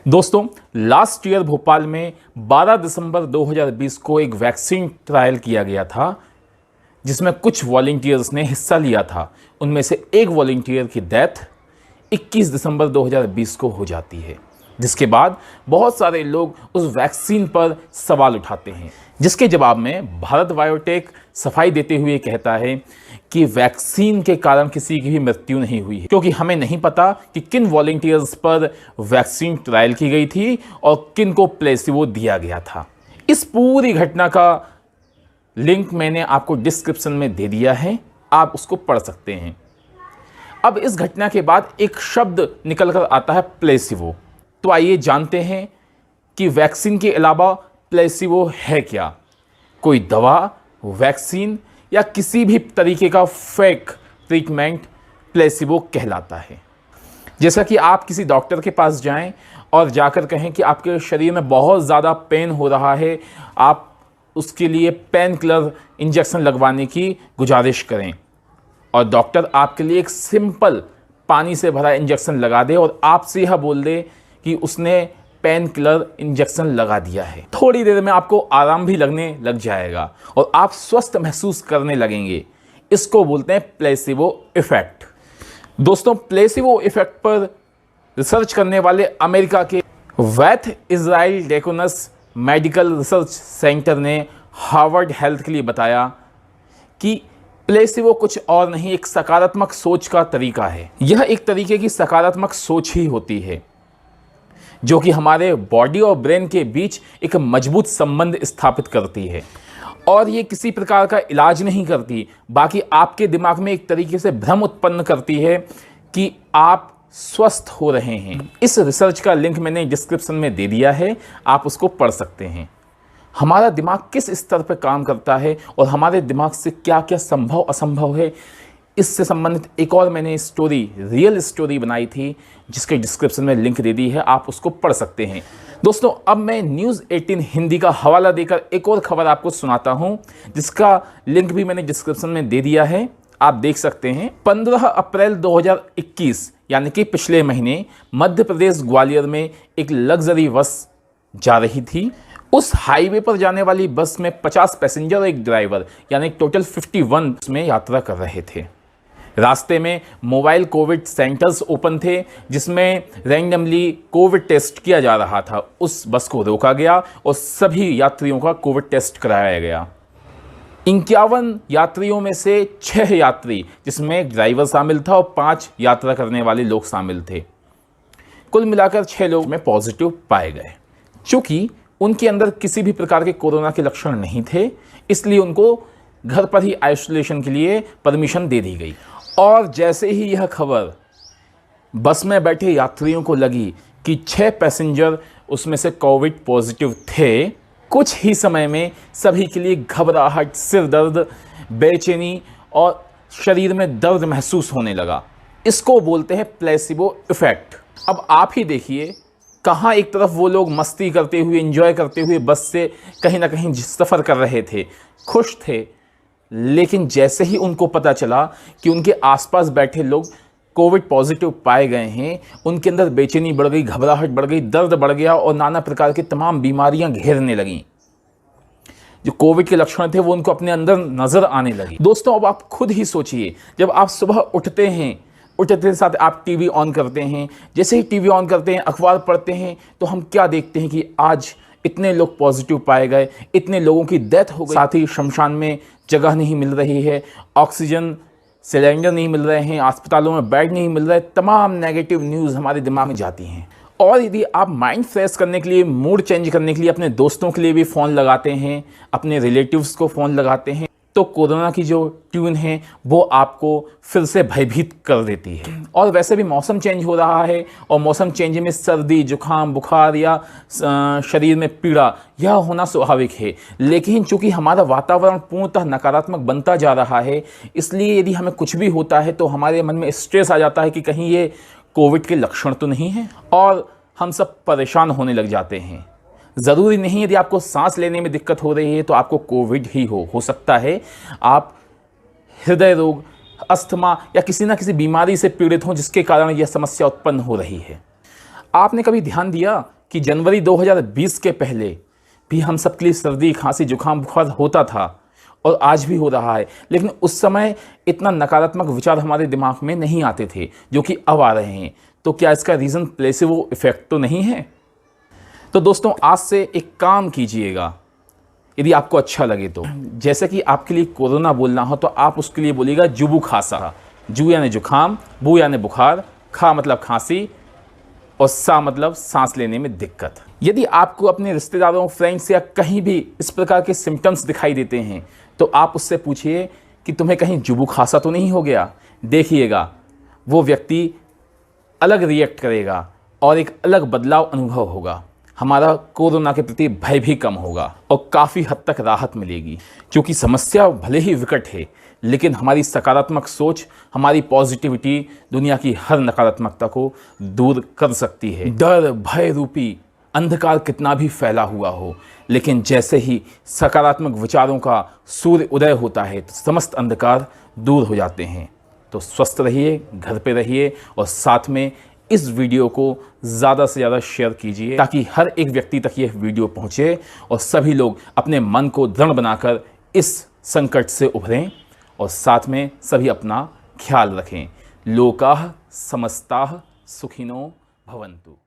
दोस्तों, last year Bhopal में 12 दिसंबर 2020 को एक वैक्सीन ट्रायल किया गया था जिसमें कुछ वॉलंटियर्स ने हिस्सा लिया था। उनमें से एक वॉलंटियर की डेथ 21 दिसंबर 2020 को हो जाती है, जिसके बाद बहुत सारे लोग उस वैक्सीन पर सवाल उठाते हैं, जिसके जवाब में भारत बायोटेक सफाई देते हुए कहता है कि वैक्सीन के कारण किसी की भी मृत्यु नहीं हुई है, क्योंकि हमें नहीं पता कि किन वॉलंटियर्स पर वैक्सीन ट्रायल की गई थी और किन को प्लेसिबो दिया गया था। इस पूरी घटना का लिंक मैंने आपको डिस्क्रिप्शन में दे दिया है, आप उसको पढ़ सकते हैं। अब इस घटना के बाद एक शब्द निकल कर आता है प्लेसिबो। तो आइए जानते हैं कि वैक्सीन के अलावा प्लेसिबो है क्या। कोई दवा, वैक्सीन या किसी भी तरीके का फेक ट्रीटमेंट प्लेसिबो कहलाता है। जैसा कि आप किसी डॉक्टर के पास जाएं और जाकर कहें कि आपके शरीर में बहुत ज़्यादा पेन हो रहा है, आप उसके लिए पेन किलर इंजेक्शन लगवाने की गुजारिश करें और डॉक्टर आपके लिए एक सिंपल पानी से भरा इंजेक्शन लगा दे और आपसे यह बोल दे कि उसने पेन किलर इंजेक्शन लगा दिया है। थोड़ी देर में आपको आराम भी लगने लग जाएगा और आप स्वस्थ महसूस करने लगेंगे। इसको बोलते हैं प्लेसिबो इफेक्ट। दोस्तों, प्लेसिबो इफेक्ट पर रिसर्च करने वाले अमेरिका के वैथ इजराइल डेकोनस मेडिकल रिसर्च सेंटर ने हार्वर्ड हेल्थ के लिए बताया कि प्लेसिबो कुछ और नहीं, एक सकारात्मक सोच का तरीका है। यह एक तरीके की सकारात्मक सोच ही होती है जो कि हमारे बॉडी और ब्रेन के बीच एक मजबूत संबंध स्थापित करती है और ये किसी प्रकार का इलाज नहीं करती, बाकी आपके दिमाग में एक तरीके से भ्रम उत्पन्न करती है कि आप स्वस्थ हो रहे हैं। इस रिसर्च का लिंक मैंने डिस्क्रिप्शन में दे दिया है, आप उसको पढ़ सकते हैं। हमारा दिमाग किस स्तर पर काम करता है और हमारे दिमाग से क्या क्या संभव असंभव है, इससे संबंधित एक और मैंने स्टोरी, रियल स्टोरी बनाई थी, जिसके डिस्क्रिप्शन में लिंक दे दी है, आप उसको पढ़ सकते हैं। दोस्तों, अब मैं न्यूज़ 18 हिंदी का हवाला देकर एक और खबर आपको सुनाता हूं, जिसका लिंक भी मैंने डिस्क्रिप्शन में दे दिया है, आप देख सकते हैं। 15 अप्रैल 2021 यानी कि पिछले महीने मध्य प्रदेश ग्वालियर में एक लग्जरी बस जा रही थी। उस हाईवे पर जाने वाली बस में 50 पैसेंजर और एक ड्राइवर यानी टोटल 51 में यात्रा कर रहे थे। रास्ते में मोबाइल कोविड सेंटर्स ओपन थे जिसमें रैंडमली कोविड टेस्ट किया जा रहा था। उस बस को रोका गया और सभी यात्रियों का कोविड टेस्ट कराया गया। 51 यात्रियों में से 6 यात्री, जिसमें एक ड्राइवर शामिल था और 5 यात्रा करने वाले लोग शामिल थे, कुल मिलाकर 6 लोग में पॉजिटिव पाए गए। चूँकि उनके अंदर किसी भी प्रकार के कोरोना के लक्षण नहीं थे, इसलिए उनको घर पर ही आइसोलेशन के लिए परमिशन दे दी गई। और जैसे ही यह खबर बस में बैठे यात्रियों को लगी कि 6 पैसेंजर उसमें से कोविड पॉजिटिव थे, कुछ ही समय में सभी के लिए घबराहट, सिर दर्द, बेचैनी और शरीर में दर्द महसूस होने लगा। इसको बोलते हैं प्लेसिबो इफेक्ट। अब आप ही देखिए, कहाँ एक तरफ वो लोग मस्ती करते हुए, एंजॉय करते हुए बस से कहीं ना कहीं सफ़र कर रहे थे, खुश थे, लेकिन जैसे ही उनको पता चला कि उनके आसपास बैठे लोग कोविड पॉजिटिव पाए गए हैं, उनके अंदर बेचैनी बढ़ गई, घबराहट बढ़ गई, दर्द बढ़ गया और नाना प्रकार की तमाम बीमारियां घेरने लगीं। जो कोविड के लक्षण थे वो उनको अपने अंदर नज़र आने लगी। दोस्तों, अब आप खुद ही सोचिए, जब आप सुबह उठते हैं, उठते साथ आप टीवी ऑन करते हैं, जैसे ही टीवी ऑन करते हैं, अखबार पढ़ते हैं, तो हम क्या देखते हैं कि आज इतने लोग पॉजिटिव पाए गए, इतने लोगों की डेथ हो गई, साथ ही शमशान में जगह नहीं मिल रही है, ऑक्सीजन सिलेंडर नहीं मिल रहे हैं, अस्पतालों में बेड नहीं मिल रहे, तमाम नेगेटिव न्यूज़ हमारे दिमाग में जाती हैं। और यदि आप माइंड फ्रेश करने के लिए, मूड चेंज करने के लिए अपने दोस्तों के लिए भी फ़ोन लगाते हैं, अपने रिलेटिव्स को फ़ोन लगाते हैं, तो कोरोना की जो ट्यून है वो आपको फिर से भयभीत कर देती है। और वैसे भी मौसम चेंज हो रहा है और मौसम चेंज में सर्दी, जुकाम, बुखार या शरीर में पीड़ा, यह होना स्वाभाविक है। लेकिन चूंकि हमारा वातावरण पूर्णतः नकारात्मक बनता जा रहा है, इसलिए यदि हमें कुछ भी होता है तो हमारे मन में स्ट्रेस आ जाता है कि कहीं ये कोविड के लक्षण तो नहीं हैं, और हम सब परेशान होने लग जाते हैं। ज़रूरी नहीं यदि आपको सांस लेने में दिक्कत हो रही है तो आपको कोविड ही हो सकता है आप हृदय रोग, अस्थमा या किसी ना किसी बीमारी से पीड़ित हों जिसके कारण यह समस्या उत्पन्न हो रही है। आपने कभी ध्यान दिया कि जनवरी 2020 के पहले भी हम सबके लिए सर्दी, खांसी, जुकाम, बुखार होता था और आज भी हो रहा है, लेकिन उस समय इतना नकारात्मक विचार हमारे दिमाग में नहीं आते थे जो कि अब आ रहे हैं। तो क्या इसका रीज़न प्लेसिबो इफेक्ट तो नहीं है? तो दोस्तों, आज से एक काम कीजिएगा, यदि आपको अच्छा लगे तो। जैसे कि आपके लिए कोरोना बोलना हो तो आप उसके लिए बोलिएगा जुबू खासा। जू यानी जुखाम, बू यानी बुखार, खा मतलब खांसी और सा मतलब सांस लेने में दिक्कत। यदि आपको अपने रिश्तेदारों, फ्रेंड्स या कहीं भी इस प्रकार के सिम्टम्स दिखाई देते हैं तो आप उससे पूछिए कि तुम्हें कहीं जुबू खासा तो नहीं हो गया। देखिएगा वो व्यक्ति अलग रिएक्ट करेगा और एक अलग बदलाव अनुभव होगा। हमारा कोरोना के प्रति भय भी कम होगा और काफ़ी हद तक राहत मिलेगी, क्योंकि समस्या भले ही विकट है लेकिन हमारी सकारात्मक सोच, हमारी पॉजिटिविटी दुनिया की हर नकारात्मकता को दूर कर सकती है। डर, भय रूपी अंधकार कितना भी फैला हुआ हो, लेकिन जैसे ही सकारात्मक विचारों का सूर्य उदय होता है तो समस्त अंधकार दूर हो जाते हैं। तो स्वस्थ रहिए, घर पे रहिए और साथ में इस वीडियो को ज़्यादा से ज़्यादा शेयर कीजिए ताकि हर एक व्यक्ति तक यह वीडियो पहुँचे और सभी लोग अपने मन को दृढ़ बनाकर इस संकट से उभरें और साथ में सभी अपना ख्याल रखें। लोकाः समस्ताः सुखिनो भवन्तु।